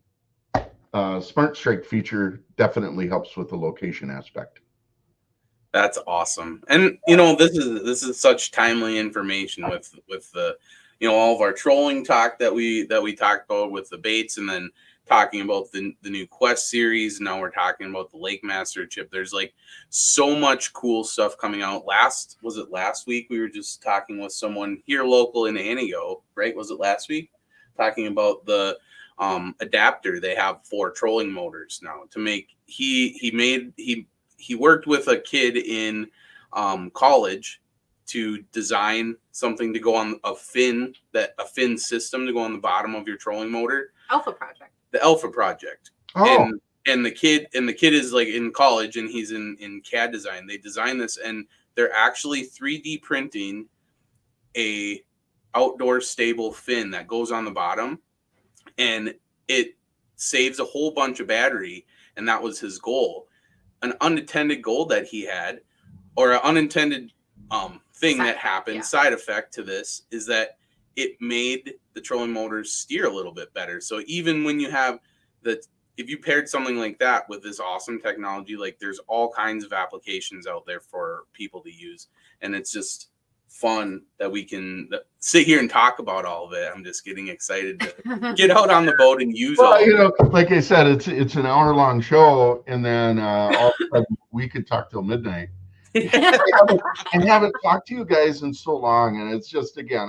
Smart Strike feature definitely helps with the location aspect. That's awesome. And this is such timely information with the all of our trolling talk that we talked about with the baits, and then talking about the new Quest series. Now we're talking about the Lake Master chip. There's like so much cool stuff coming out. Last week we were just talking with someone here local in Anigo, right? Was it last week? Talking about the adapter they have for trolling motors now to make. He worked with a kid in college to design something to go on a fin system to go on the bottom of your trolling motor. The Alpha Project. Oh. And the kid is like in college, and he's in CAD design. They designed this, and they're actually 3D printing a outdoor stable fin that goes on the bottom, and it saves a whole bunch of battery. And that was his goal. An unintended goal that he had, or an unintended thing that happened, side effect to this, is that it made the trolling motors steer a little bit better. So even when you have if you paired something like that with this awesome technology, like there's all kinds of applications out there for people to use. And it's just fun that we can sit here and talk about all of it. I'm just getting excited to get out on the boat and use all of it. Like I said, it's an hour-long show, and then all of a sudden we could talk till midnight. I haven't talked to you guys in so long, and it's just, again,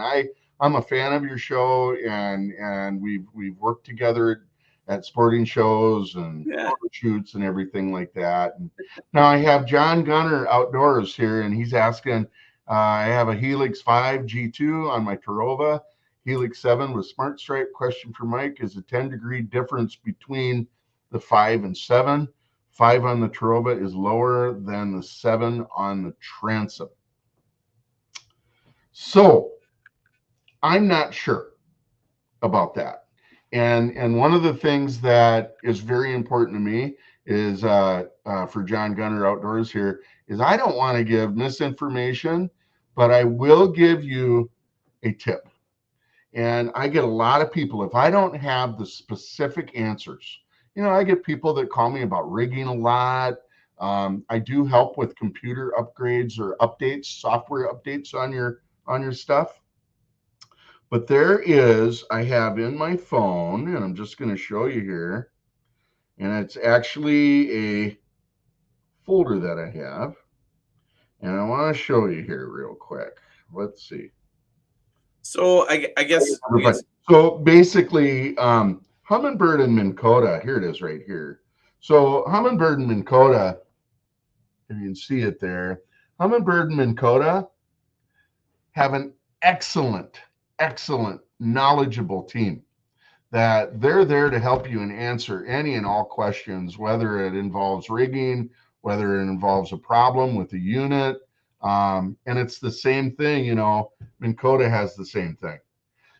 I'm a fan of your show, and we've worked together at sporting shows and photo shoots and everything like that. And now I have John Gunner Outdoors here, and he's asking, I have a Helix 5 G2 on my Tarova, Helix 7 with Smart Stripe. Question for Mike, is a 10-degree difference between the 5 and 7? 5 on the Tarova is lower than the 7 on the Transom. So I'm not sure about that. And one of the things that is very important to me is for John Gunner Outdoors here is I don't want to give misinformation, but I will give you a tip. And I get a lot of people, if I don't have the specific answers, I get people that call me about rigging a lot. I do help with computer upgrades or updates, software updates on your stuff. But I have in my phone, and I'm just going to show you here, and it's actually a folder that I have, and I want to show you here real quick. Let's see. So I guess. So basically, Humminbird and Minn Kota, here it is right here. So Humminbird and Minn Kota, if you can see it there, Humminbird and Minn Kota have an excellent, knowledgeable team that they're there to help you and answer any and all questions, whether it involves rigging whether it involves a problem with the unit. And it's the same thing, Minn Kota has the same thing.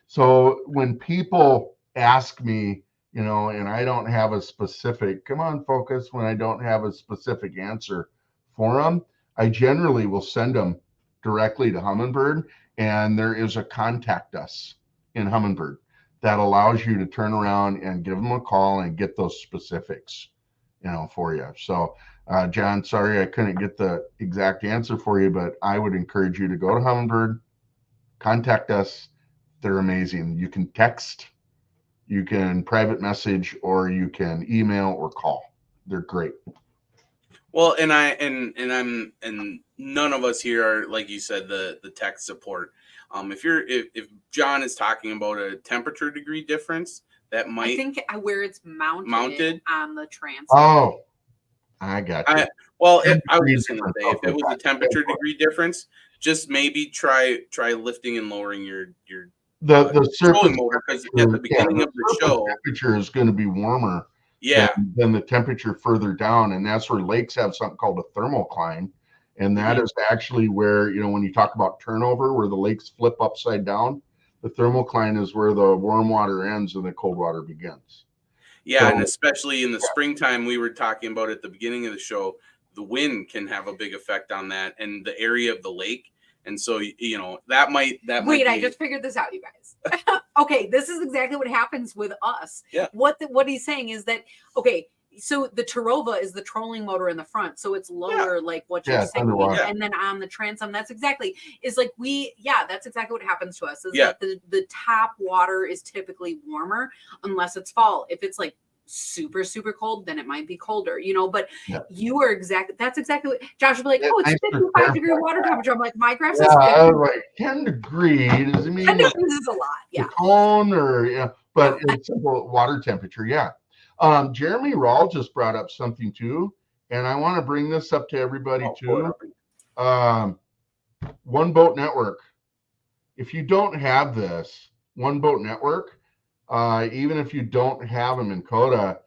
So when people ask me, and I don't have a specific, come on, focus, when I don't have a specific answer for them, I generally will send them directly to Humminbird, and there is a contact us in Humminbird that allows you to turn around and give them a call and get those specifics, for you. So, John, sorry I couldn't get the exact answer for you, but I would encourage you to go to Humminbird, contact us. They're amazing. You can text, you can private message, or you can email or call. They're great. Well, and none of us here are, like you said, the tech support. If John is talking about a temperature degree difference, that might, I think where it's mounted on the transom. Oh, I got you. I was just going to say, if it was a temperature degree difference, just maybe try lifting and lowering your the surface motor, because at the beginning of the show, temperature is going to be warmer than the temperature further down, and that's where lakes have something called a thermocline, and that is actually where, when you talk about turnover, where the lakes flip upside down, the thermocline is where the warm water ends and the cold water begins. Yeah, and especially in the springtime, we were talking about at the beginning of the show, the wind can have a big effect on that and the area of the lake. And so, that might I just figured this out, you guys. Okay, this is exactly what happens with us. Yeah. What he's saying is that, okay, so the Tarova is the trolling motor in the front, so it's lower, like what you're saying. And then on the transom, that's exactly what happens to us. Is that the top water is typically warmer unless it's fall. If it's like super, super cold, then it might be colder, but that's exactly what Josh would be like, it's 55 degree water temperature. I'm like, my graph says 10 degrees. I mean, 10 degrees is a lot. Yeah. Cone but it's water temperature. Yeah. Jeremy Rawl just brought up something too, and I want to bring this up to everybody too. One Boat Network. If you don't have this One Boat Network, even if you don't have them in Coda,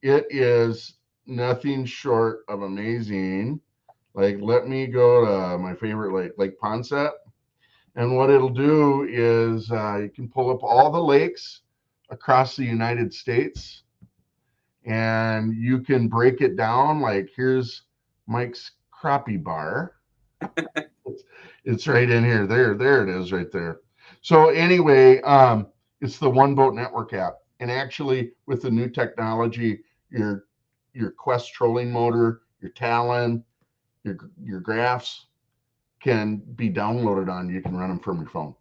it is nothing short of amazing. Like, let me go to my favorite Lake Ponset. And what it'll do is you can pull up all the lakes across the United States, and you can break it down. Like, here's Mike's crappie bar. It's right in here. There it is right there. So anyway, it's the One Boat Network app. And actually, with the new technology, your Quest trolling motor, your Talon, your graphs can be downloaded on. You can run them from your phone.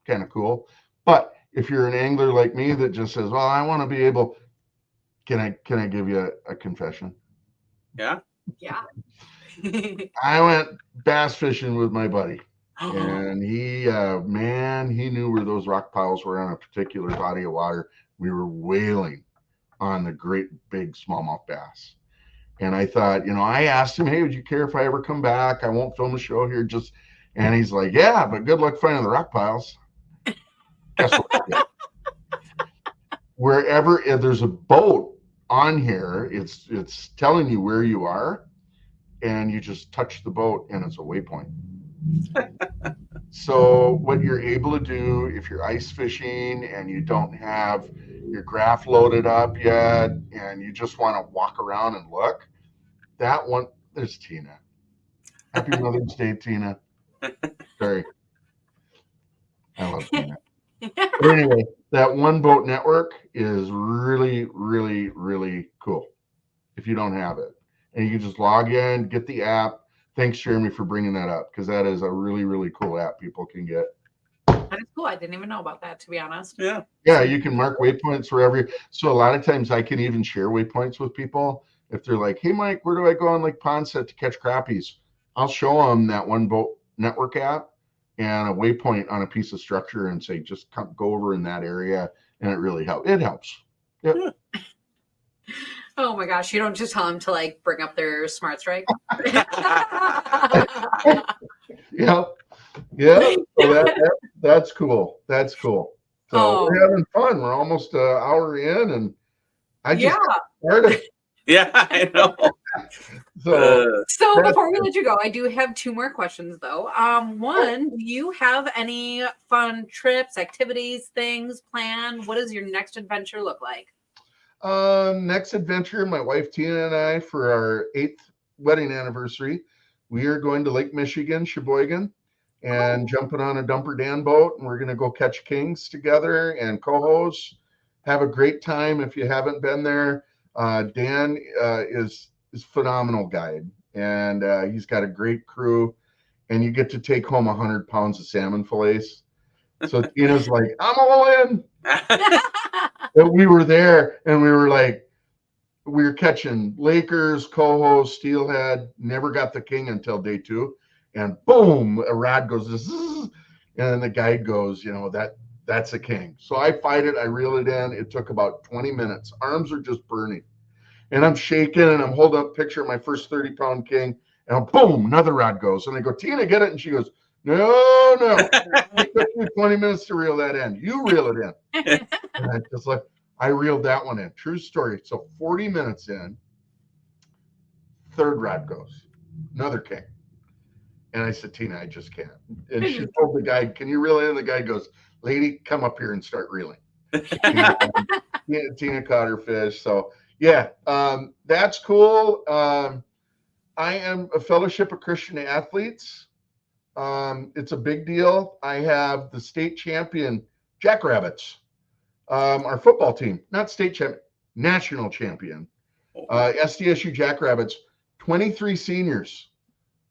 Kind of cool. But if you're an angler like me that just says, well, I want to be able, can I give you a confession? Yeah. Yeah. I went bass fishing with my buddy. And he knew where those rock piles were on a particular body of water. We were whaling on the great big smallmouth bass. And I thought, I asked him, hey, would you care if I ever come back? I won't film a show here. And he's like, yeah, but good luck finding the rock piles. Guess what? Wherever there's a boat on here, it's telling you where you are, and you just touch the boat and it's a waypoint. So what you're able to do if you're ice fishing and you don't have your graph loaded up yet and you just want to walk around and look, that one, there's Tina. Happy Mother's Day, Tina. Sorry. I love Tina. But anyway, that One Boat Network is really, really, really cool if you don't have it. And you can just log in, get the app. Thanks, Jeremy, for bringing that up, because that is a really, really cool app people can get. That is cool. I didn't even know about that, to be honest. Yeah. Yeah, you can mark waypoints wherever. So a lot of times I can even share waypoints with people. If they're like, hey, Mike, where do I go on Lake Ponset to catch crappies? I'll show them that One Boat Network app and a waypoint on a piece of structure and say, just go over in that area. And it really helps. It helps. Yep. Yeah. Oh my gosh, you don't just tell them to bring up their smart strike. Yeah. So that's cool. That's cool. So we're having fun. We're almost an hour in, and I just got started. Yeah, I know. So So that's before we let you go, I do have 2 more questions though. One, do you have any fun trips, activities, things planned? What does your next adventure look like? next adventure, my wife Tina and I, for our 8th wedding anniversary, we are going to Lake Michigan, Sheboygan, and Oh, jumping on a dumper Dan boat, and we're going to go catch kings together and cohos. Have a great time. If you haven't been there, Dan is phenomenal guide, and he's got a great crew, and you get to take home 100 pounds of salmon fillets. So Tina's like, I'm all in. But we were there, and we were like, we were catching Lakers, coho, steelhead. Never got the king until day 2, and boom, a rod goes, zzz, and then the guide goes, that's a king. So I fight it, I reel it in. It took about 20 minutes. Arms are just burning, and I'm shaking, and I'm holding up a picture of my first 30-pound king, and boom, another rod goes, and I go, Tina, get it, and she goes, no. It took me 20 minutes to reel that in. You reel it in. And I just like, I reeled that one in. True story. So 40 minutes in, third rod goes, another king. And I said, Tina, I just can't. And she told the guide, can you reel in? The guy goes, lady, come up here and start reeling. Tina caught her fish. So yeah, that's cool. I am a fellowship of Christian athletes. It's a big deal. I have the state champion Jackrabbits. Our football team, not state champion, national champion. SDSU Jackrabbits, 23 seniors.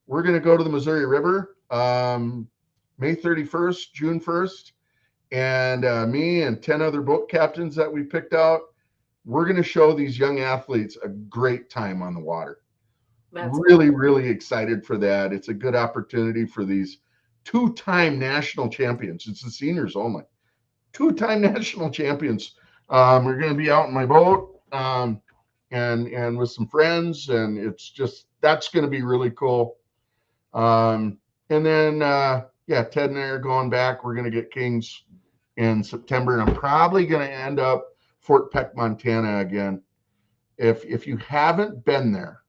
We're going to go to the Missouri River May 31st, June 1st. And me and 10 other boat captains that we picked out, we're going to show these young athletes a great time on the water. that's Really, really excited for that. It's a good opportunity for these 2-time national champions. It's the seniors only. 2-time national champions. We're going to be out in my boat and with some friends, and it's just, that's going to be really cool. And then Ted and I are going back. We're going to get kings in September, and I'm probably going to end up Fort Peck, Montana again. If you haven't been there,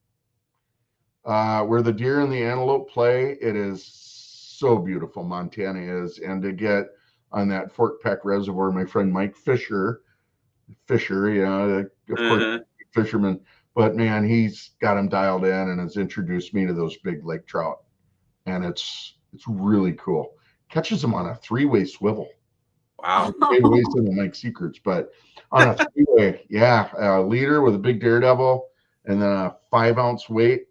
where the deer and the antelope play, it is so beautiful. Montana is, and to get on that Fort Peck Reservoir, my friend Mike Fisher, of course, fisherman, but man, he's got him dialed in and has introduced me to those big lake trout, and it's really cool. Catches them on a 3-way swivel. Wow. Away some of Mike's secrets, but on a 3-way, a leader with a big daredevil, and then a 5-ounce weight,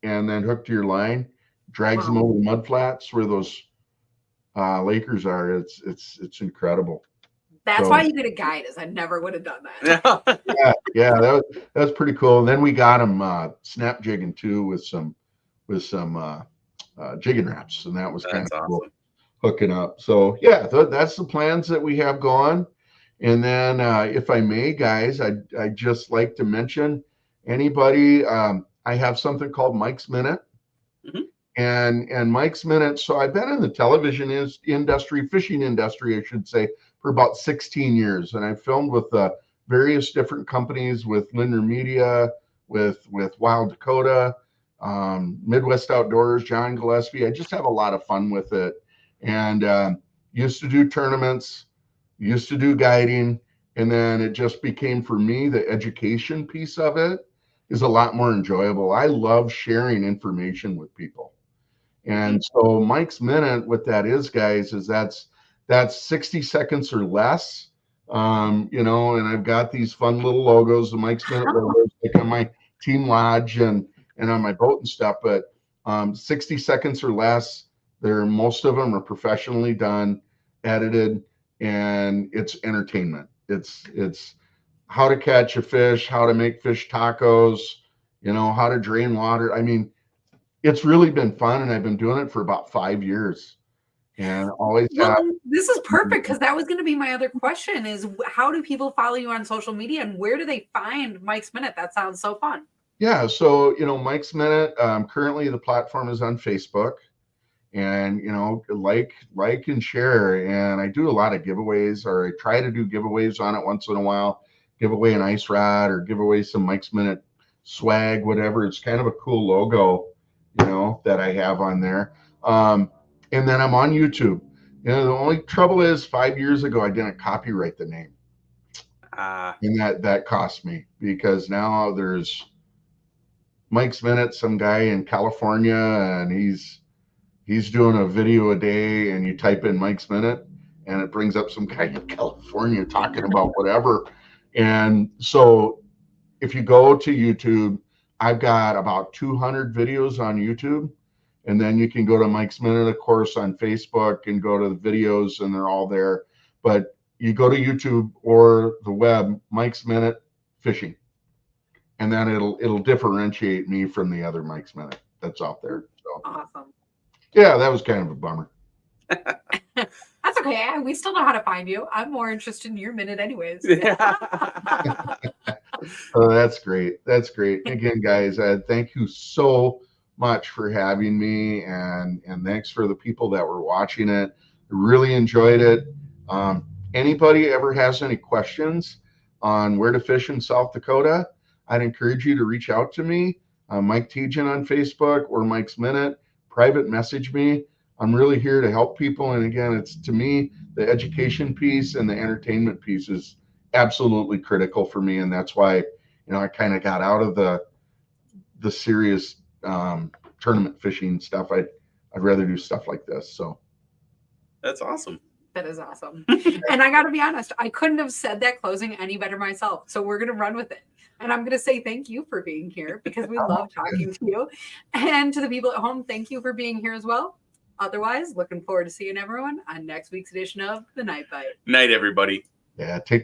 and then hooked to your line, drags them over the mud flats where those Lakers are. It's incredible. That's why you get a guide, is I never would have done that. that was pretty cool. And then we got him snap jigging too with some jigging wraps, and that was kind of cool. Awesome. Hooking up. So that's the plans that we have going. And then if I may, guys, I'd just like to mention anybody. I have something called Mike's Minute. Mm-hmm. And Mike's Minute. So I've been in the television industry, fishing industry, I should say, for about 16 years. And I've filmed with various different companies, with Linder Media, with Wild Dakota, Midwest Outdoors, John Gillespie. I just have a lot of fun with it. And used to do tournaments, used to do guiding. And then it just became, for me, the education piece of it is a lot more enjoyable. I love sharing information with people. And so Mike's Minute, what that is, guys, is that's 60 seconds or less. And I've got these fun little logos, the Mike's Minute logos, like on my team lodge and on my boat and stuff. But 60 seconds or less, most of them are professionally done, edited, and it's entertainment. It's how to catch a fish, how to make fish tacos, how to drain water. I mean, it's really been fun, and I've been doing it for about 5 years, and always have. This is perfect, because that was going to be my other question: is how do people follow you on social media, and where do they find Mike's Minute? That sounds so fun. Yeah, so Mike's Minute. Currently, the platform is on Facebook, and like and share. And I do a lot of giveaways, or I try to do giveaways on it once in a while. Give away an ice rod, or give away some Mike's Minute swag, whatever. It's kind of a cool logo, that I have on there. And then I'm on YouTube. The only trouble is 5 years ago, I didn't copyright the name. And that cost me, because now there's Mike's Minute, some guy in California, and he's doing a video a day, and you type in Mike's Minute and it brings up some guy in California talking about whatever. And so if you go to YouTube, I've got about 200 videos on YouTube. And then you can go to Mike's Minute, of course, on Facebook, and go to the videos, and they're all there. But you go to YouTube or the web, Mike's Minute Fishing, and then it'll differentiate me from the other Mike's Minute that's out there. So Awesome. yeah, that was kind of a bummer. That's okay. We still know how to find you. I'm more interested in your minute anyways. Oh, that's great. That's great. Again, guys, thank you so much for having me, and thanks for the people that were watching it. Really enjoyed it. Anybody ever has any questions on where to fish in South Dakota, I'd encourage you to reach out to me, Mike Tietjen on Facebook or Mike's Minute. Private message me. I'm really here to help people. And again, it's, to me, the education piece and the entertainment piece is absolutely critical for me. And that's why, I kind of got out of the serious tournament fishing stuff. I'd rather do stuff like this. So That's awesome. That is awesome. And I got to be honest, I couldn't have said that closing any better myself. So we're going to run with it. And I'm going to say thank you for being here, because we love talking to you. And to the people at home, thank you for being here as well. Otherwise, looking forward to seeing everyone on next week's edition of The Night Bite. Night, everybody. yeah, take